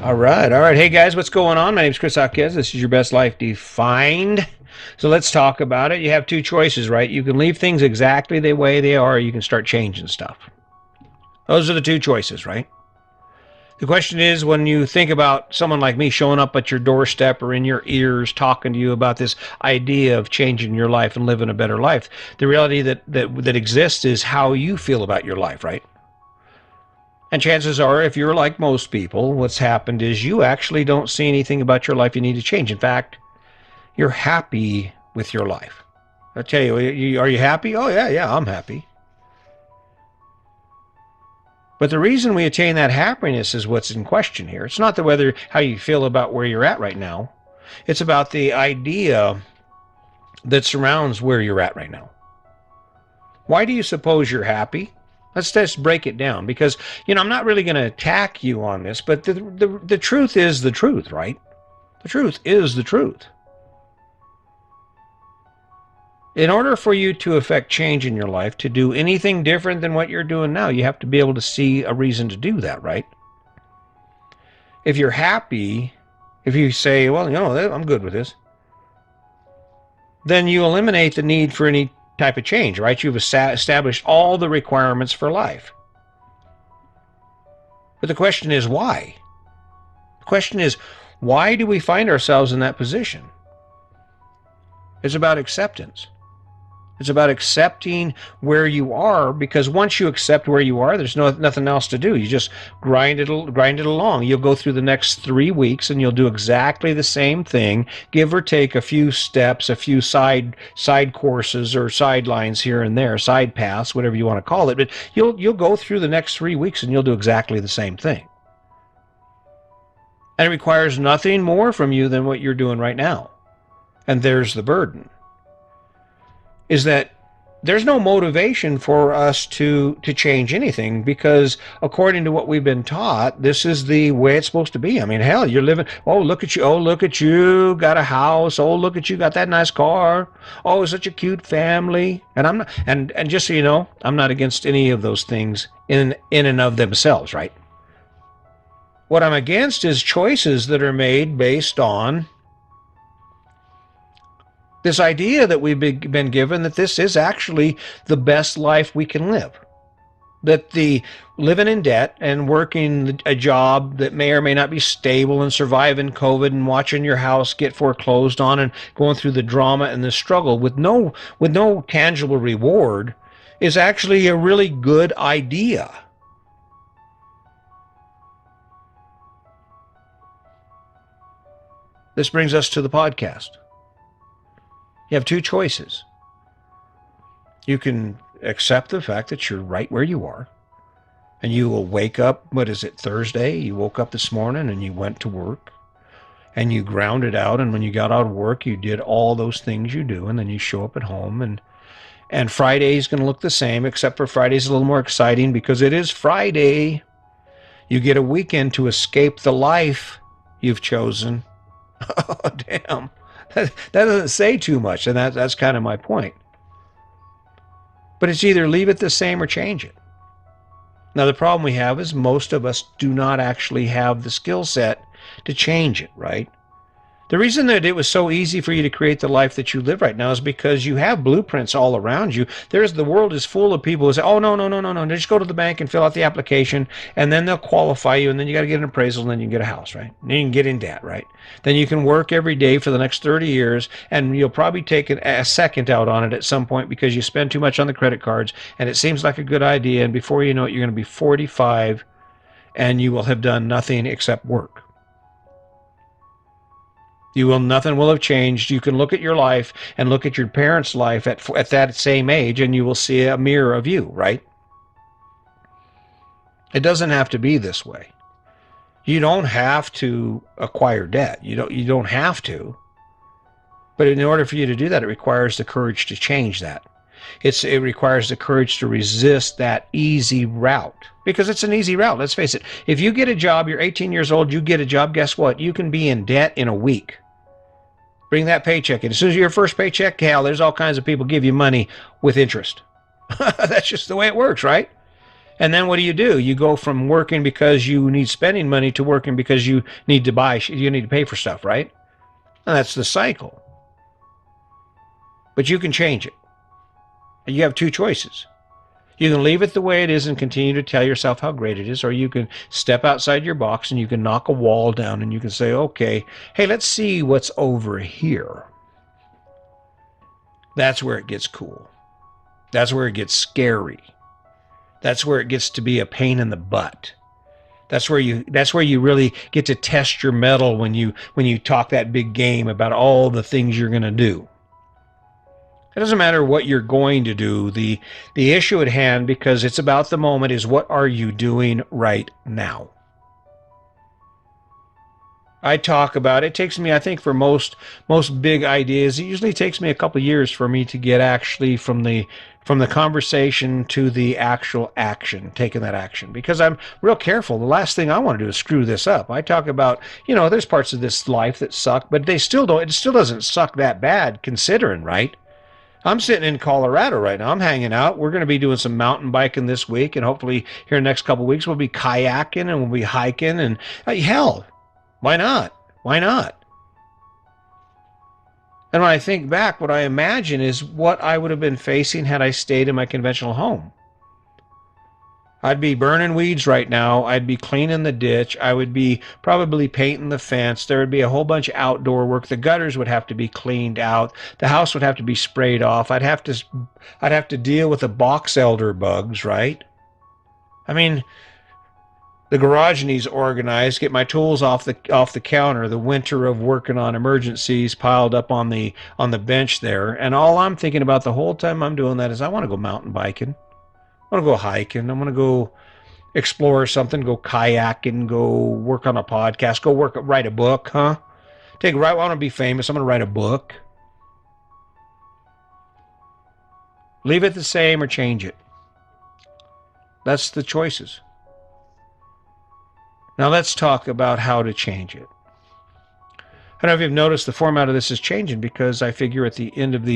All right, all right. Hey guys, what's going on? My name's Chris Hawkes. This is your best life defined. So let's talk about it. You have two choices, right? You can leave things exactly the way they are, or you can start changing stuff. Those are the two choices, right? The question is, when you think about someone like me showing up at your doorstep or in your ears talking to you about this idea of changing your life and living a better life, the reality that exists is how you feel about your life, right? And chances are, if you're like most people, what's happened is you actually don't see anything about your life you need to change. In fact, you're happy with your life. I tell you, are you happy? Oh, yeah, I'm happy. But the reason we attain that happiness is what's in question here. It's not the whether how you feel about where you're at right now. It's about the idea that surrounds where you're at right now. Why do you suppose you're happy? Let's just break it down because, I'm not really going to attack you on this, but the truth is the truth, right? The truth is the truth. In order for you to affect change in your life, to do anything different than what you're doing now, you have to be able to see a reason to do that, right? If you're happy, if you say, well, I'm good with this, then you eliminate the need for any type of change, right? You've established all the requirements for life. But the question is why? The question is, why do we find ourselves in that position? It's about acceptance. It's about accepting where you are, because once you accept where you are, there's nothing else to do. You just grind it along. You'll go through the next 3 weeks and you'll do exactly the same thing, give or take a few steps, a few side courses or sidelines here and there, side paths, whatever you want to call it. But you'll go through the next 3 weeks and you'll do exactly the same thing. And it requires nothing more from you than what you're doing right now. And there's the burden. Is that there's no motivation for us to change anything, because according to what we've been taught, this is the way it's supposed to be. I mean, hell, you're living, oh, look at you, got a house, oh, look at you, got that nice car, oh, such a cute family. And I'm not, and just so you know, I'm not against any of those things in and of themselves, right? What I'm against is choices that are made based on this idea that we've been given that this is actually the best life we can live. That the living in debt and working a job that may or may not be stable and surviving COVID and watching your house get foreclosed on and going through the drama and the struggle with no tangible reward is actually a really good idea. This brings us to the podcast. You have two choices. You can accept the fact that you're right where you are, and you will wake up, Thursday? You woke up this morning and you went to work, and you ground it out, and when you got out of work, you did all those things you do, and then you show up at home, and Friday's going to look the same, except for Friday's a little more exciting because it is Friday. You get a weekend to escape the life you've chosen. Oh, damn. That doesn't say too much, and that's kind of my point. But it's either leave it the same or change it. Now, the problem we have is most of us do not actually have the skill set to change it, right? The reason that it was so easy for you to create the life that you live right now is because you have blueprints all around you. The world is full of people who say, oh, no. Just go to the bank and fill out the application, and then they'll qualify you, and then you got to get an appraisal, and then you can get a house, right? And then you can get in debt, right? Then you can work every day for the next 30 years, and you'll probably take a second out on it at some point because you spend too much on the credit cards, and it seems like a good idea, and before you know it, you're going to be 45, and you will have done nothing except work. Nothing will have changed. You can look at your life and look at your parents' life at that same age, and you will see a mirror of you, right? It doesn't have to be this way. You don't have to acquire debt. You don't have to. But in order for you to do that, it requires the courage to change that. It requires the courage to resist that easy route, because it's an easy route. Let's face it. If you get a job, you're 18 years old, you get a job, guess what? You can be in debt in a week. Bring that paycheck in. As soon as your first paycheck, there's all kinds of people give you money with interest. That's just the way it works, right? And then what do? You go from working because you need spending money to working because you need to you need to pay for stuff, right? And that's the cycle. But you can change it. And you have two choices. You can leave it the way it is and continue to tell yourself how great it is, or you can step outside your box and you can knock a wall down and you can say, okay, hey, let's see what's over here. That's where it gets cool. That's where it gets scary. That's where it gets to be a pain in the butt. That's where you really get to test your mettle when you talk that big game about all the things you're going to do. It doesn't matter what you're going to do. The issue at hand, because it's about the moment, is what are you doing right now? I talk about it. It takes me, I think, for most big ideas, it usually takes me a couple of years for me to get actually from the conversation to the actual action, taking that action, because I'm real careful. The last thing I want to do is screw this up. I talk about, there's parts of this life that suck, but it still doesn't suck that bad considering, right? I'm sitting in Colorado right now. I'm hanging out. We're going to be doing some mountain biking this week, and hopefully here in the next couple of weeks we'll be kayaking and we'll be hiking, and hell, why not? Why not? And when I think back, what I imagine is what I would have been facing had I stayed in my conventional home. I'd be burning weeds right now. I'd be cleaning the ditch. I would be probably painting the fence. There would be a whole bunch of outdoor work. The gutters would have to be cleaned out. The house would have to be sprayed off. I'd have to deal with the box elder bugs, right? I mean, the garage needs organized. Get my tools off the counter. The winter of working on emergencies piled up on the bench there. And all I'm thinking about the whole time I'm doing that is I want to go mountain biking. I want to go hiking. I want to go explore something, go kayaking, go work on a podcast, write a book, huh? I want to be famous. I'm going to write a book. Leave it the same or change it. That's the choices. Now let's talk about how to change it. I don't know if you've noticed the format of this is changing, because I figure at the end of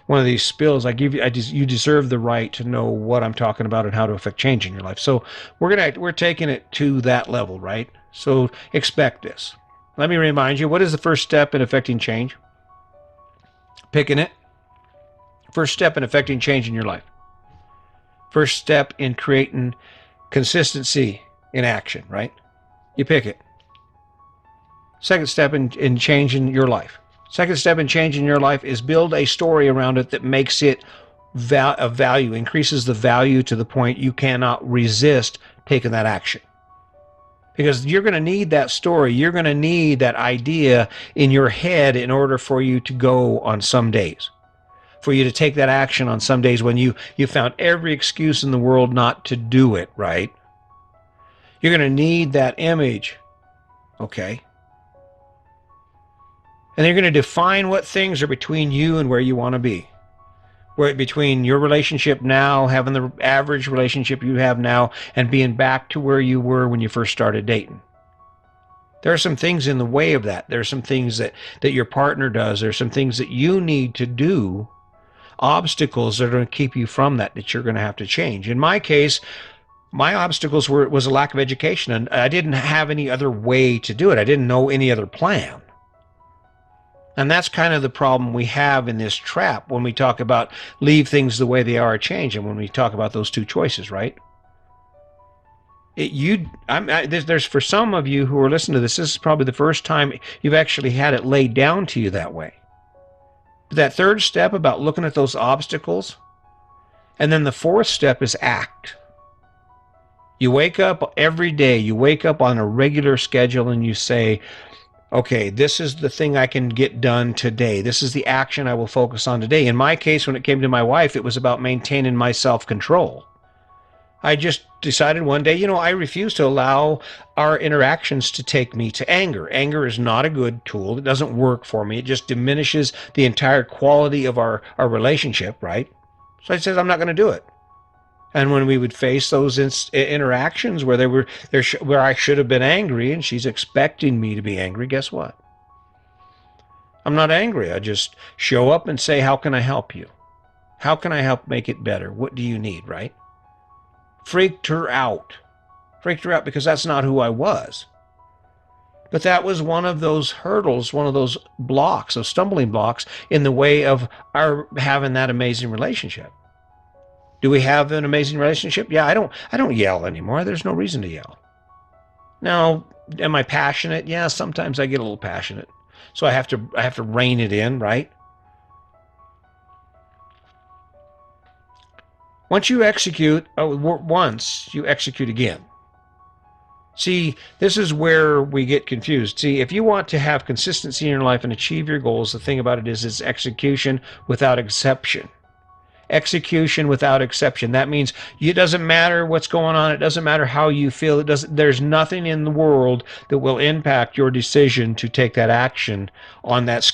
one of these spills, you deserve the right to know what I'm talking about and how to affect change in your life. So we're taking it to that level, right? So expect this. Let me remind you, what is the first step in affecting change? Picking it. First step in affecting change in your life. First step in creating consistency in action, right? You pick it. Second step in changing your life. Second step in changing your life is build a story around it that makes it of value, increases the value to the point you cannot resist taking that action. Because you're going to need that story. You're going to need that idea in your head in order for you to go on some days. For you to take that action on some days when you found every excuse in the world not to do it, right? You're going to need that image, okay? And you're going to define what things are between you and where you want to be. Where between your relationship now, having the average relationship you have now, and being back to where you were when you first started dating. There are some things in the way of that. There are some things that your partner does. There are some things that you need to do, obstacles that are going to keep you from that you're going to have to change. In my case, my obstacles was a lack of education, and I didn't have any other way to do it. I didn't know any other plan. And that's kind of the problem we have in this trap when we talk about leave things the way they are or change, and when we talk about those two choices, right? There's for some of you who are listening to this is probably the first time you've actually had it laid down to you that way. But that third step about looking at those obstacles, and then the fourth step is act. You wake up every day, you wake up on a regular schedule and you say, okay, this is the thing I can get done today. This is the action I will focus on today. In my case, when it came to my wife, it was about maintaining my self-control. I just decided one day, I refuse to allow our interactions to take me to anger. Anger is not a good tool. It doesn't work for me. It just diminishes the entire quality of our relationship, right? So I said, I'm not going to do it. And when we would face those interactions where where I should have been angry and she's expecting me to be angry, guess what? I'm not angry. I just show up and say, how can I help you? How can I help make it better? What do you need, right? freaked her out. Freaked her out because that's not who I was. But that was one of those hurdles, one of those blocks, those stumbling blocks in the way of our having that amazing relationship. Do we have an amazing relationship? Yeah, I don't yell anymore. There's no reason to yell. Now, am I passionate? Yeah, sometimes I get a little passionate. So I have to rein it in, right? Once you execute once, you execute again. See, this is where we get confused. See, if you want to have consistency in your life and achieve your goals, the thing about it is it's execution without exception. Execution without exception. That means it doesn't matter what's going on. It doesn't matter how you feel. There's nothing in the world that will impact your decision to take that action on that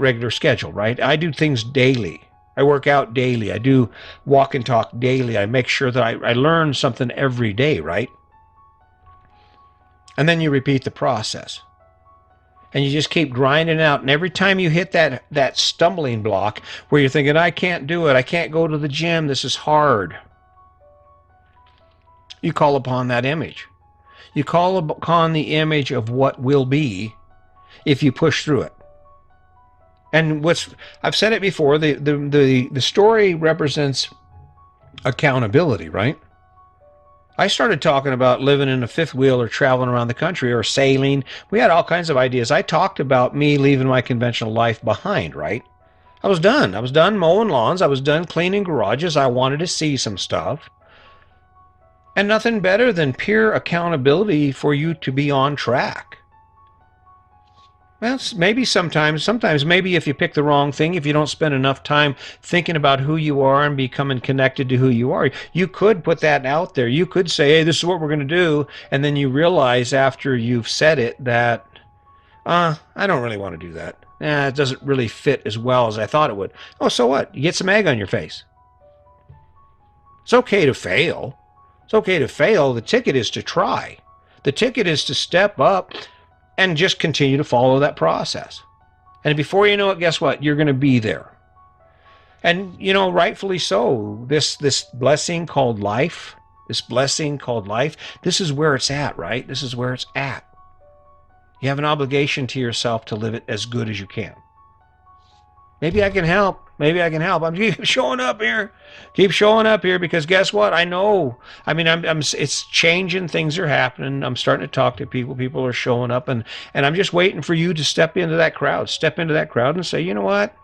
regular schedule, right? I do things daily. I work out daily. I do walk and talk daily. I make sure that I learn something every day, right? And then you repeat the process. And you just keep grinding out. And every time you hit that stumbling block where you're thinking, I can't do it, I can't go to the gym, this is hard, you call upon that image. You call upon the image of what will be if you push through it. And I've said it before, the story represents accountability, right? I started talking about living in a fifth wheel or traveling around the country or sailing. We had all kinds of ideas. I talked about me leaving my conventional life behind, right? I was done. I was done mowing lawns. I was done cleaning garages. I wanted to see some stuff. And nothing better than peer accountability for you to be on track. Well, maybe sometimes maybe if you pick the wrong thing, if you don't spend enough time thinking about who you are and becoming connected to who you are, you could put that out there. You could say, hey, this is what we're going to do. And then you realize after you've said it that, I don't really want to do that. It doesn't really fit as well as I thought it would. Oh, so what? You get some egg on your face. It's okay to fail. It's okay to fail. The ticket is to try. The ticket is to step up and just continue to follow that process. And before you know it, guess what? You're going to be there. And, rightfully so. This blessing called life, this is where it's at, right? This is where it's at. You have an obligation to yourself to live it as good as you can. Maybe I can help. I'm keep showing up here. Keep showing up here because guess what? I know. It's changing. Things are happening. I'm starting to talk to people. People are showing up and I'm just waiting for you to step into that crowd. Step into that crowd and say, you know what?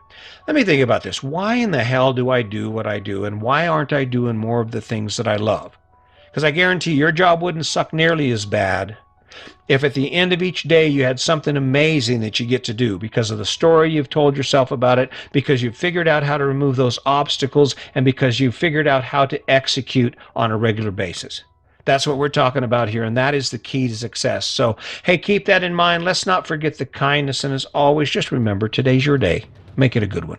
Let me think about this. Why in the hell do I do what I do? And why aren't I doing more of the things that I love? Because I guarantee your job wouldn't suck nearly as bad if at the end of each day you had something amazing that you get to do because of the story you've told yourself about it, because you've figured out how to remove those obstacles, and because you've figured out how to execute on a regular basis. That's what we're talking about here, and that is the key to success. So, hey, keep that in mind. Let's not forget the kindness, and as always, just remember, today's your day. Make it a good one.